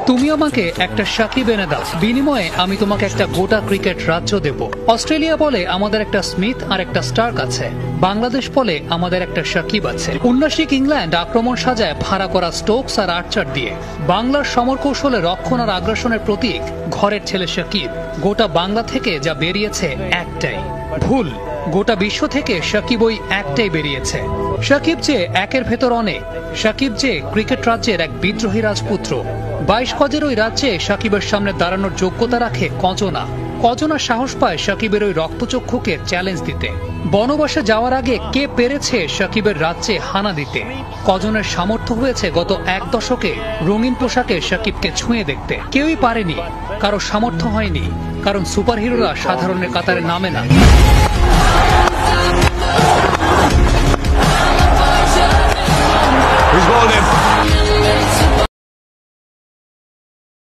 তুমি আমাকে একটা সাকিব এনে দাও, বিনিময়ে আমি তোমাকে একটা গোটা ক্রিকেট রাজ্য দেব। অস্ট্রেলিয়া বলে আমাদের একটা স্মিথ আর একটা স্টার্ক আছে, বাংলাদেশ বলে আমাদের একটা সাকিব আছে। উন্নাসিক ইংল্যান্ড আক্রমণ সাজায় ভাড়া করা স্টোকস আর আর্চার দিয়ে। বাংলার সমর কৌশলে রক্ষণ আর আগ্রাসনের প্রতীক ঘরের ছেলে সাকিব। গোটা বাংলা থেকে যা বেরিয়েছে একটাই, ভুল। গোটা বিশ্ব থেকে সাকিব ওই একটাই বেরিয়েছে। সাকিব যে একের ভেতর অনেক, সাকিব যে ক্রিকেট রাজ্যের এক বিদ্রোহী রাজপুত্র। 22 গজের ওই রাজ্যে সাকিবের সামনে দাঁড়ানোর যোগ্যতা রাখে কজনা। কজনা সাহস পায় সাকিবের ওই রক্তচক্ষুকে চ্যালেঞ্জ দিতে। বনবাসে যাওয়ার আগে কে পেরেছে সাকিবের রাজ্যে হানা দিতে? কজনের সামর্থ্য হয়েছে গত এক দশকে রঙিন পোশাকে সাকিবকে ছুঁয়ে দেখতে। কেউই পারেনি, কারো সামর্থ্য হয়নি, কারণ সুপারহিরোরা সাধারণের কাতারে নামে না। He's bowling in